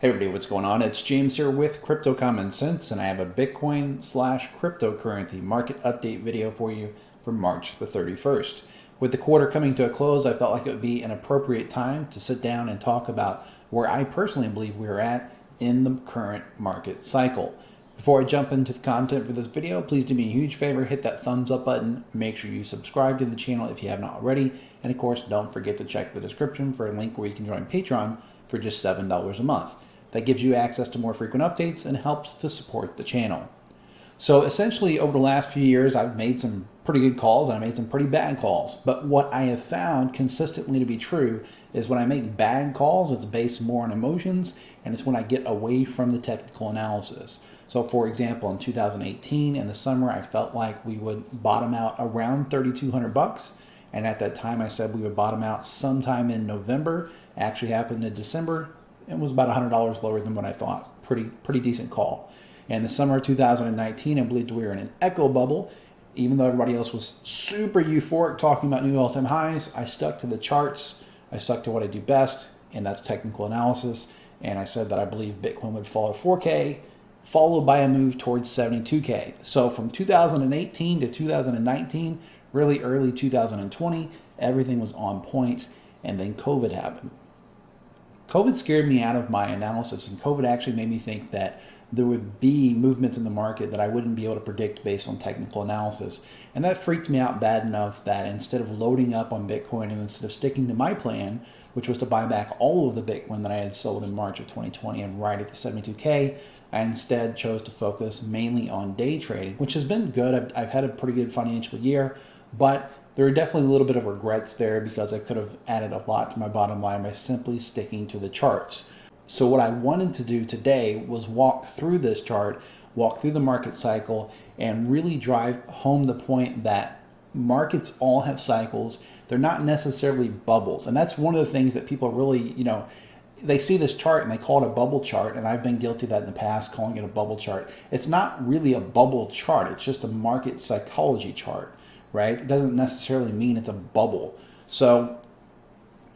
Hey everybody, what's going on? It's James here with Crypto Common Sense, and I have a Bitcoin slash cryptocurrency market update video for you for March the 31st. With the quarter coming to a close, I felt like it would be an appropriate time to sit down and talk about where I personally believe we are at in the current market cycle. Before I jump into the content for this video, please do me a huge favor, hit that thumbs up button, make sure you subscribe to the channel if you have not already, and of course don't forget to check the description for a link where you can join Patreon for just $7 a month. That gives you access to more frequent updates and helps to support the channel. So essentially over the last few years, I've made some pretty good calls and I made some pretty bad calls. But what I have found consistently to be true is when I make bad calls, it's based more on emotions, and it's when I get away from the technical analysis. So for example, in 2018 in the summer, I felt like we would bottom out around 3,200 bucks. And at that time I said we would bottom out sometime in November. It actually happened in December. It was about $100 lower than what I thought. Pretty decent call. In the summer of 2019, I believed we were in an echo bubble. Even though everybody else was super euphoric talking about new all-time highs, I stuck to the charts. I stuck to what I do best, and that's technical analysis. And I said that I believe Bitcoin would fall to 4K, followed by a move towards 72K. So from 2018 to 2019, really early 2020, everything was on point, and then COVID happened. COVID scared me out of my analysis, and COVID actually made me think that there would be movements in the market that I wouldn't be able to predict based on technical analysis. And that freaked me out bad enough that instead of loading up on Bitcoin and instead of sticking to my plan, which was to buy back all of the Bitcoin that I had sold in March of 2020 and ride it to 72K, I instead chose to focus mainly on day trading, which has been good. I've had a pretty good financial year, but there are definitely a little bit of regrets there because I could have added a lot to my bottom line by simply sticking to the charts. So what I wanted to do today was walk through this chart, walk through the market cycle, and really drive home the point that markets all have cycles. They're not necessarily bubbles. And that's one of the things that people really, they see this chart and they call it a bubble chart, and I've been guilty of that in the past, calling it a bubble chart. It's not really a bubble chart. It's just a market psychology chart. Right? It doesn't necessarily mean it's a bubble. So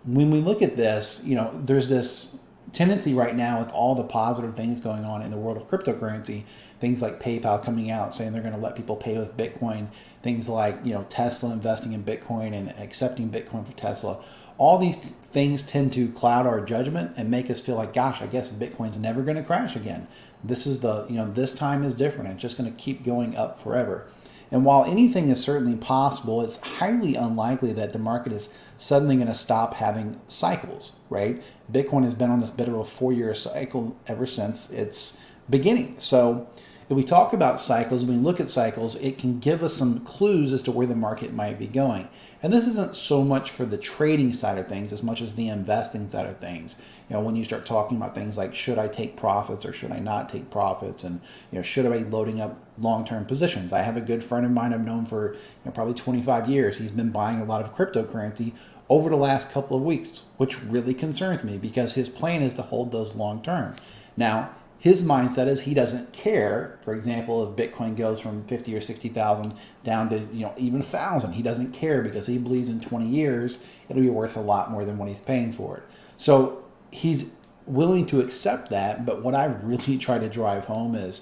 when we look at this, there's this tendency right now with all the positive things going on in the world of cryptocurrency, things like PayPal coming out saying they're going to let people pay with Bitcoin, things like, Tesla investing in Bitcoin and accepting Bitcoin for Tesla. All these things tend to cloud our judgment and make us feel like, gosh, I guess Bitcoin's never going to crash again. This is this time is different. It's just going to keep going up forever. And while anything is certainly possible, it's highly unlikely that the market is suddenly going to stop having cycles, right? Bitcoin has been on this bit of a 4-year cycle ever since its beginning. So if we talk about cycles, when we look at cycles, it can give us some clues as to where the market might be going. And this isn't so much for the trading side of things as much as the investing side of things. When you start talking about things like, should I take profits or should I not take profits? And, should I be loading up long-term positions? I have a good friend of mine I've known for probably 25 years. He's been buying a lot of cryptocurrency over the last couple of weeks, which really concerns me because his plan is to hold those long-term. Now, his mindset is he doesn't care. For example, if Bitcoin goes from 50 or 60,000 down to even 1,000, he doesn't care because he believes in 20 years it'll be worth a lot more than what he's paying for it. So he's willing to accept that. But what I really try to drive home is,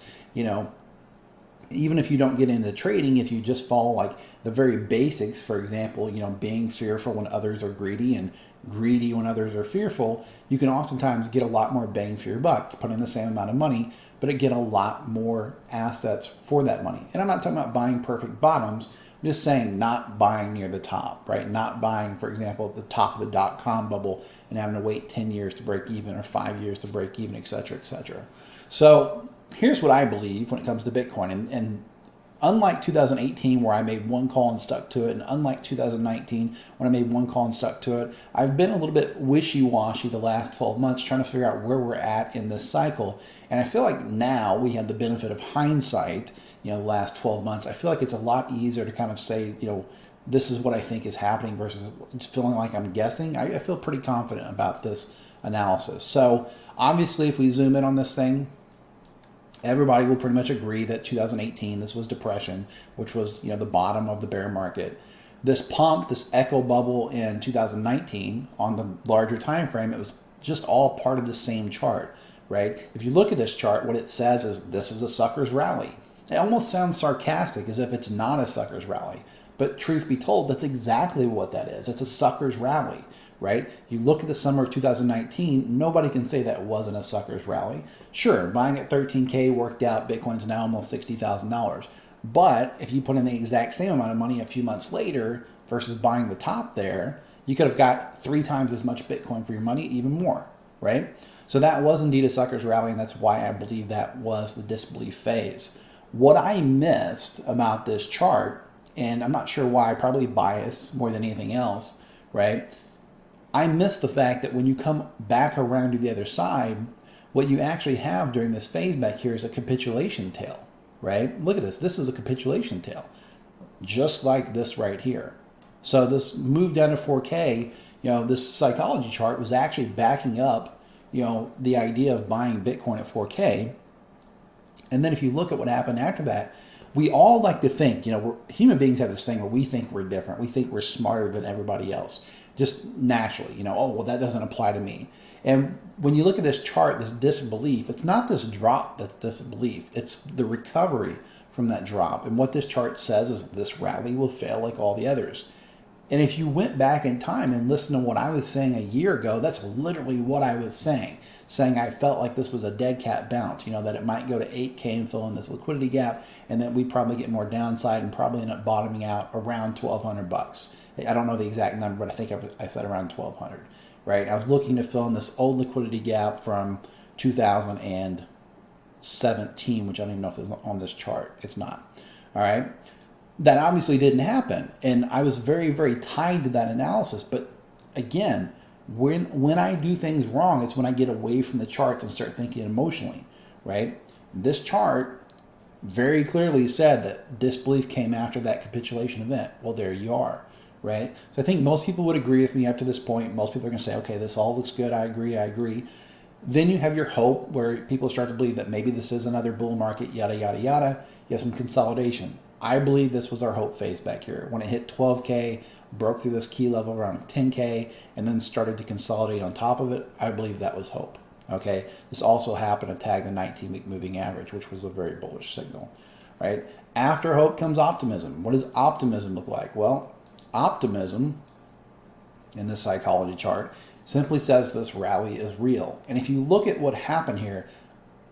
even if you don't get into trading, if you just follow like the very basics, for example, being fearful when others are greedy and greedy when others are fearful, you can oftentimes get a lot more bang for your buck. You put in the same amount of money, but get a lot more assets for that money. And I'm not talking about buying perfect bottoms. I'm just saying not buying near the top, right? Not buying, for example, at the top of the dot-com bubble and having to wait 10 years to break even or 5 years to break even, et cetera, et cetera. So here's what I believe when it comes to Bitcoin. And unlike 2018 where I made one call and stuck to it, and unlike 2019 when I made one call and stuck to it, I've been a little bit wishy-washy the last 12 months trying to figure out where we're at in this cycle. And I feel like now we have the benefit of hindsight, the last 12 months. I feel like it's a lot easier to kind of say, this is what I think is happening versus just feeling like I'm guessing. I feel pretty confident about this analysis. So obviously if we zoom in on this thing, everybody will pretty much agree that 2018, this was depression, which was, the bottom of the bear market. This pump, this echo bubble in 2019 on the larger time frame, it was just all part of the same chart. right? If you look at this chart, what it says is this is a sucker's rally. It almost sounds sarcastic, as if it's not a sucker's rally. But truth be told, that's exactly what that is. It's a sucker's rally, right? You look at the summer of 2019, nobody can say that wasn't a sucker's rally. Sure, buying at 13K worked out. Bitcoin's now almost $60,000. But if you put in the exact same amount of money a few months later versus buying the top there, you could have got 3 times as much Bitcoin for your money, even more, right? So that was indeed a sucker's rally, and that's why I believe that was the disbelief phase. What I missed about this chart, and I'm not sure why, probably bias more than anything else, right? I missed the fact that when you come back around to the other side, what you actually have during this phase back here is a capitulation tail, right? Look at this. This is a capitulation tail, just like this right here. So this move down to 4K, this psychology chart was actually backing up, the idea of buying Bitcoin at 4K. And then if you look at what happened after that, we all like to think, human beings have this thing where we think we're different. We think we're smarter than everybody else, just naturally, oh, well, that doesn't apply to me. And when you look at this chart, this disbelief, it's not this drop that's disbelief. It's the recovery from that drop. And what this chart says is this rally will fail like all the others. And if you went back in time and listened to what I was saying a year ago, that's literally what I was saying I felt like this was a dead cat bounce, that it might go to 8K and fill in this liquidity gap, and that we'd probably get more downside and probably end up bottoming out around $1,200. I don't know the exact number, but I think I said around 1,200, right? I was looking to fill in this old liquidity gap from 2017, which I don't even know if it's on this chart. It's not, all right? That obviously didn't happen, and I was very, very tied to that analysis. But again, when I do things wrong, it's when I get away from the charts and start thinking emotionally, right? This chart very clearly said that disbelief came after that capitulation event. Well, there you are, right? So I think most people would agree with me up to this point. Most people are going to say, okay, this all looks good. I agree. Then you have your hope where people start to believe that maybe this is another bull market, yada, yada, yada. You have some consolidation. I believe this was our hope phase back here. When it hit 12K, broke through this key level around 10K, and then started to consolidate on top of it, I believe that was hope. Okay, this also happened to tag the 19-week moving average, which was a very bullish signal, right? After hope comes optimism. What does optimism look like? Well, optimism in the psychology chart simply says this rally is real. And if you look at what happened here,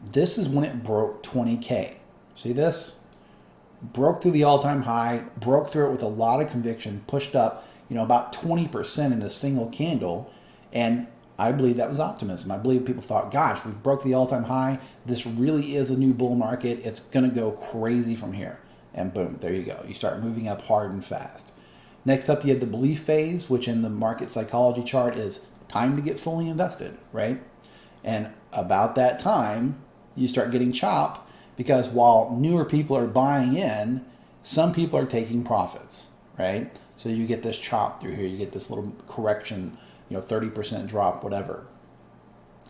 this is when it broke 20K. See this? Broke through the all-time high, broke through it with a lot of conviction, pushed up, about 20% in this single candle, and I believe that was optimism. I believe people thought, gosh, we broke the all-time high. This really is a new bull market. It's going to go crazy from here. And boom, there you go. You start moving up hard and fast. Next up, you have the belief phase, which in the market psychology chart is time to get fully invested, right? And about that time, you start getting chopped, because while newer people are buying in, some people are taking profits, right? So you get this chop through here. You get this little correction, 30% drop, whatever.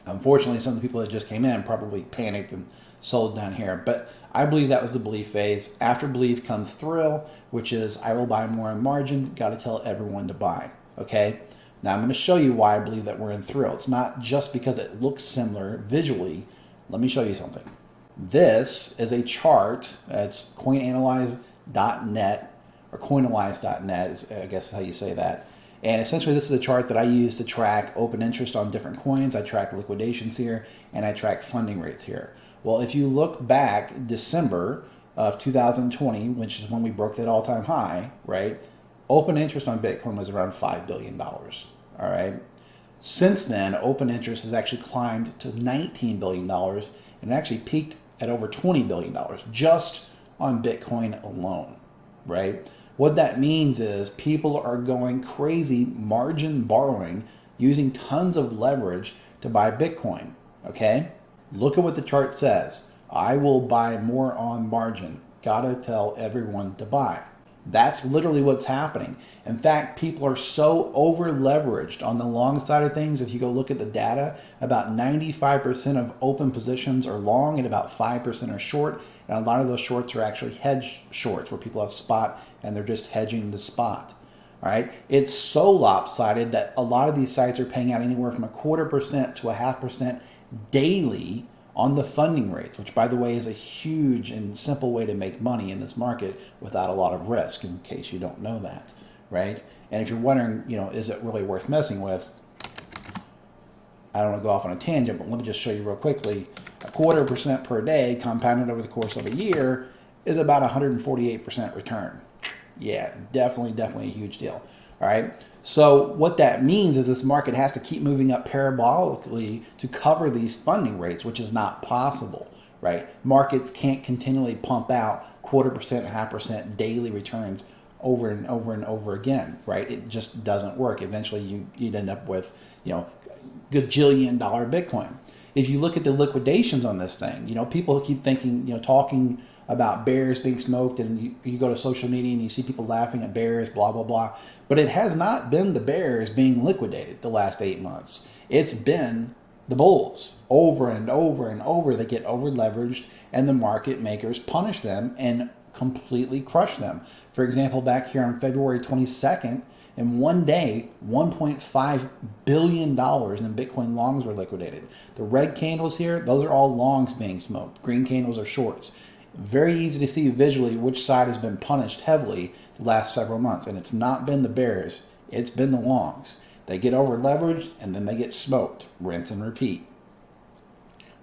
Unfortunately, some of the people that just came in probably panicked and sold down here. But I believe that was the belief phase. After belief comes thrill, which is I will buy more on margin. Got to tell everyone to buy, okay? Now I'm going to show you why I believe that we're in thrill. It's not just because it looks similar visually. Let me show you something. This is a chart. It's coinanalyze.net or coinalyze.net, I guess is how you say that. And essentially this is a chart that I use to track open interest on different coins. I track liquidations here, and I track funding rates here. Well, if you look back December of 2020, which is when we broke that all-time high, right? Open interest on Bitcoin was around $5 billion, all right? Since then, open interest has actually climbed to $19 billion and actually peaked at over $20 billion just on Bitcoin alone, right? What that means is people are going crazy margin borrowing, using tons of leverage to buy Bitcoin, okay? Look at what the chart says. I will buy more on margin. Gotta tell everyone to buy. That's literally what's happening. In fact, people are so over leveraged on the long side of things. If you go look at the data, about 95% of open positions are long and about 5% are short. And a lot of those shorts are actually hedge shorts where people have spot and they're just hedging the spot. All right. It's so lopsided that a lot of these sites are paying out anywhere from 0.25% to 0.5% daily on the funding rates, which by the way is a huge and simple way to make money in this market without a lot of risk, in case you don't know that, right? And if you're wondering, is it really worth messing with? I don't want to go off on a tangent, but let me just show you real quickly. 0.25% per day compounded over the course of a year is about 148% return. Yeah, definitely a huge deal. All right. So what that means is this market has to keep moving up parabolically to cover these funding rates, which is not possible, right? Markets can't continually pump out 0.25%, 0.5% daily returns over and over and over again, right? It just doesn't work. Eventually you'd end up with, gajillion dollar Bitcoin. If you look at the liquidations on this thing, people keep thinking, talking about bears being smoked, and you go to social media and you see people laughing at bears, blah, blah, blah. But it has not been the bears being liquidated the last 8 months. It's been the bulls over and over and over. They get over leveraged and the market makers punish them and completely crush them. For example, back here on February 22nd, in one day, $1.5 billion in Bitcoin longs were liquidated. The red candles here, those are all longs being smoked. Green candles are shorts. Very easy to see visually which side has been punished heavily the last several months. And it's not been the bears, it's been the longs. They get over leveraged and then they get smoked. Rinse and repeat.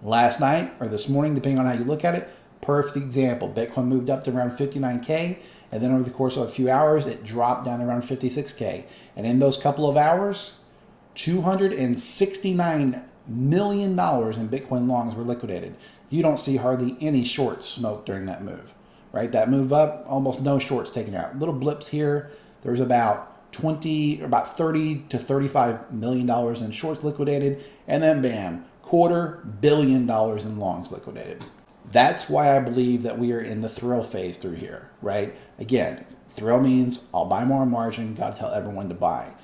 Last night or this morning, depending on how you look at it, perfect example. Bitcoin moved up to around 59K, and then over the course of a few hours, it dropped down around 56K. And in those couple of hours, $269 million in Bitcoin longs were liquidated. You don't see hardly any shorts smoked during that move, right? That move up, almost no shorts taken out. Little blips here. There's about 30 to $35 million in shorts liquidated, and then bam, $250 million in longs liquidated. That's why I believe that we are in the thrill phase through here, right? Again, thrill means I'll buy more margin, got to tell everyone to buy.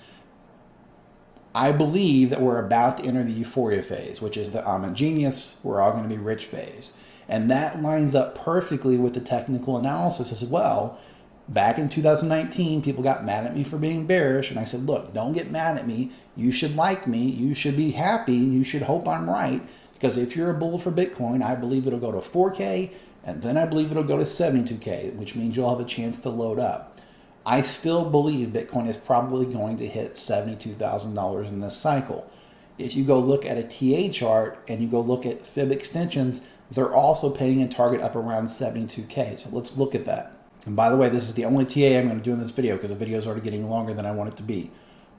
I believe that we're about to enter the euphoria phase, which is the I'm a genius, we're all going to be rich phase. And that lines up perfectly with the technical analysis as well. Back in 2019, people got mad at me for being bearish, and I said, look, don't get mad at me. You should like me. You should be happy. You should hope I'm right. Because if you're a bull for Bitcoin, I believe it'll go to 4K, and then I believe it'll go to 72K, which means you'll have a chance to load up. I still believe Bitcoin is probably going to hit $72,000 in this cycle. If you go look at a TA chart and you go look at fib extensions, they're also painting a target up around 72K. So let's look at that. And by the way, this is the only TA I'm going to do in this video because the video is already getting longer than I want it to be.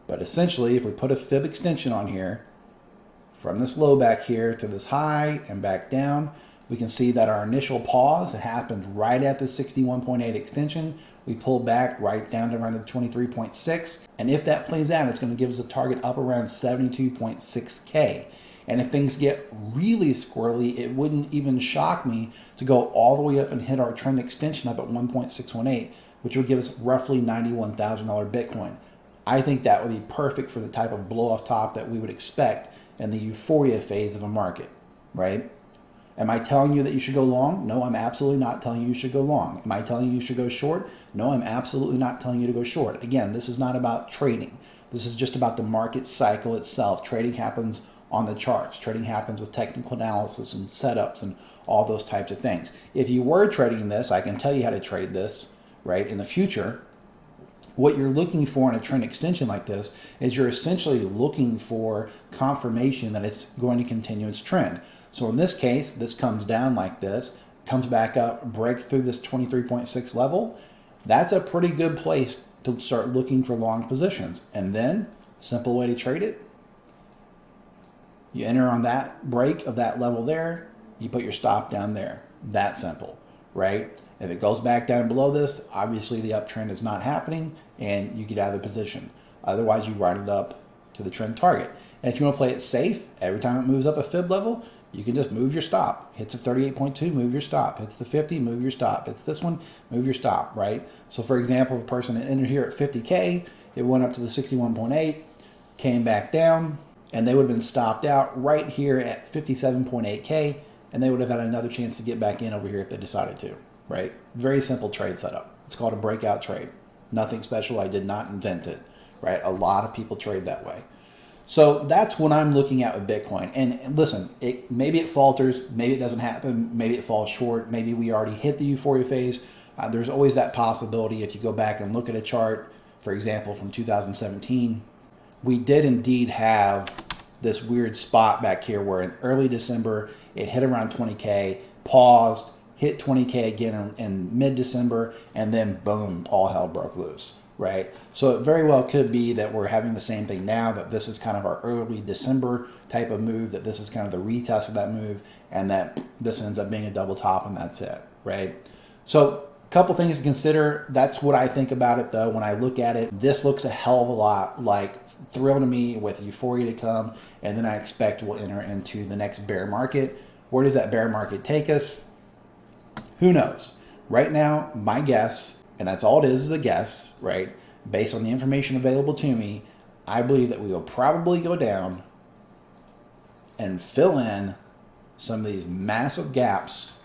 But essentially, if we put a fib extension on here, from this low back here to this high and back down, we can see that our initial pause happened right at the 61.8 extension. We pulled back right down to around the 23.6. And if that plays out, it's going to give us a target up around 72.6K. And if things get really squirrely, it wouldn't even shock me to go all the way up and hit our trend extension up at 1.618, which would give us roughly $91,000 Bitcoin. I think that would be perfect for the type of blow off top that we would expect in the euphoria phase of a market, right? Am I telling you that you should go long? No, I'm absolutely not telling you should go long. Am I telling you should go short? No, I'm absolutely not telling you to go short. Again, this is not about trading. This is just about the market cycle itself. Trading happens on the charts. Trading happens with technical analysis and setups and all those types of things. If you were trading this, I can tell you how to trade this, right, in the future. What you're looking for in a trend extension like this is you're essentially looking for confirmation that it's going to continue its trend. So in this case, this comes down like this, comes back up, breaks through this 23.6 level. That's a pretty good place to start looking for long positions. And then, simple way to trade it, you enter on that break of that level there, you put your stop down there. That simple, right? If it goes back down below this, obviously the uptrend is not happening and you get out of the position. Otherwise, you ride it up to the trend target. And if you want to play it safe, every time it moves up a fib level, you can just move your stop. Hits a 38.2, move your stop. Hits the 50, move your stop. Hits this one, move your stop, right? So for example, if a person entered here at 50K, it went up to the 61.8, came back down, and they would have been stopped out right here at 57.8K, and they would have had another chance to get back in over here if they decided to, right? Very simple trade setup. It's called a breakout trade. Nothing special. I did not invent it, right? A lot of people trade that way. So that's what I'm looking at with Bitcoin. And listen, maybe it falters, maybe it doesn't happen, maybe it falls short, maybe we already hit the euphoria phase. There's always that possibility. If you go back and look at a chart, for example, from 2017, we did indeed have this weird spot back here where in early December, it hit around 20K, paused, hit 20K again in mid-December, and then boom, all hell broke loose, right? So it very well could be that we're having the same thing now, that this is kind of our early December type of move, that this is kind of the retest of that move, and that this ends up being a double top and that's it, right? So couple things to consider. That's what I think about it, though. When I look at it, this looks a hell of a lot like Thrill to me, with euphoria to come, and then I expect we'll enter into the next bear market. Where does that bear market take us? Who knows? Right now, my guess, and that's all it is a guess, right? Based on the information available to me, I believe that we will probably go down and fill in some of these massive gaps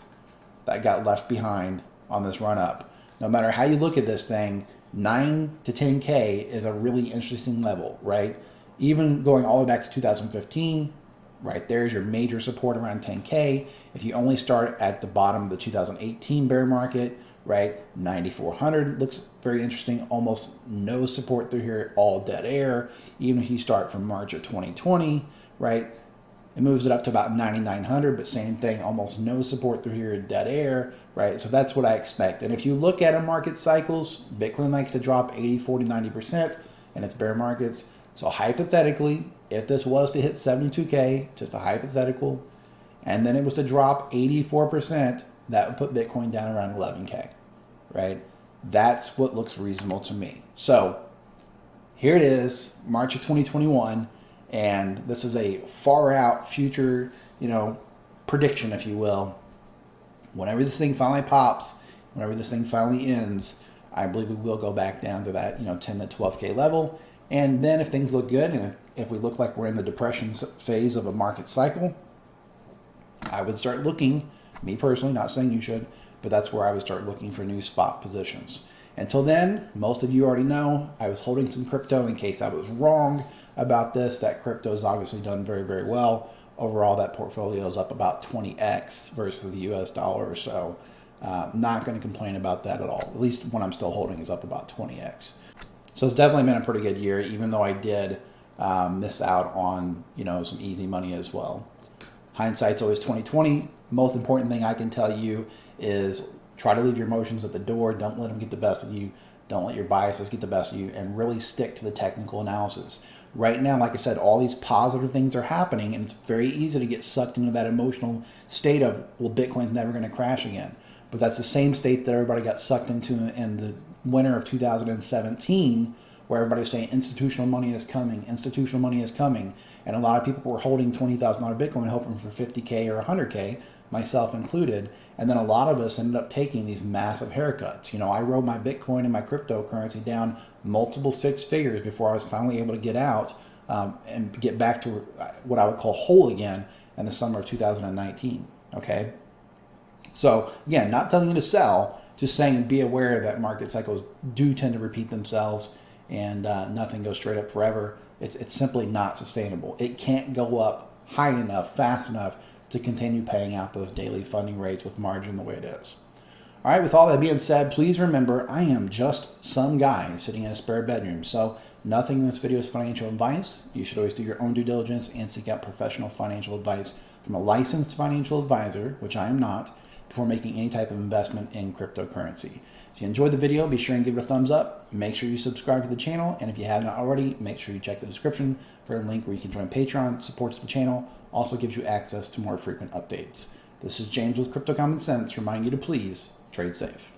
that got left behind on this run up. No matter how you look at this thing, 9 to 10K is a really interesting level, right? Even going all the way back to 2015, right there's your major support around 10K. If you only start at the bottom of the 2018 bear market, right, 9,400 looks very interesting. Almost no support through here, all dead air. Even if you start from March of 2020, right, it moves it up to about 9,900, but same thing, almost no support through here, dead air, right? So that's what I expect. And if you look at a market cycles, Bitcoin likes to drop 80, 40, 90% in its bear markets. So hypothetically, if this was to hit 72K, just a hypothetical, and then it was to drop 84%, that would put Bitcoin down around 11K, right? That's what looks reasonable to me. So here it is, March of 2021. And this is a far out future, prediction, if you will. Whenever this thing finally pops, whenever this thing finally ends, I believe we will go back down to that, 10 to 12K level. And then if things look good, and if we look like we're in the depression phase of a market cycle, I would start looking, me personally, not saying you should, but that's where I would start looking for new spot positions. Until then, most of you already know, I was holding some crypto in case I was wrong about this. That crypto has obviously done very, very well. Overall, that portfolio is up about 20x versus the US dollar or so. Not going to complain about that at all. At least when I'm still holding is up about 20x. So it's definitely been a pretty good year, even though I did miss out on, some easy money as well. Hindsight's always 20/20. Most important thing I can tell you is try to leave your emotions at the door. Don't let them get the best of you. Don't let your biases get the best of you, and really stick to the technical analysis. Right now, like I said, all these positive things are happening, and it's very easy to get sucked into that emotional state of, well, Bitcoin's never going to crash again. But that's the same state that everybody got sucked into in the winter of 2017, where everybody was saying institutional money is coming, institutional money is coming. And a lot of people were holding $20,000 Bitcoin hoping for 50K or 100K, myself included. And then a lot of us ended up taking these massive haircuts. I rode my Bitcoin and my cryptocurrency down multiple six figures before I was finally able to get out and get back to what I would call whole again in the summer of 2019. Okay. So again, not telling you to sell, just saying be aware that market cycles do tend to repeat themselves, and nothing goes straight up forever. It's simply not sustainable. It can't go up high enough, fast enough to continue paying out those daily funding rates with margin the way it is. All right, with all that being said, please remember I am just some guy sitting in a spare bedroom. So nothing in this video is financial advice. You should always do your own due diligence and seek out professional financial advice from a licensed financial advisor, which I am not, before making any type of investment in cryptocurrency. If you enjoyed the video, be sure and give it a thumbs up. Make sure you subscribe to the channel. And if you haven't already, make sure you check the description for a link where you can join Patreon. Supports the channel. Also gives you access to more frequent updates. This is James with Crypto Common Sense, reminding you to please trade safe.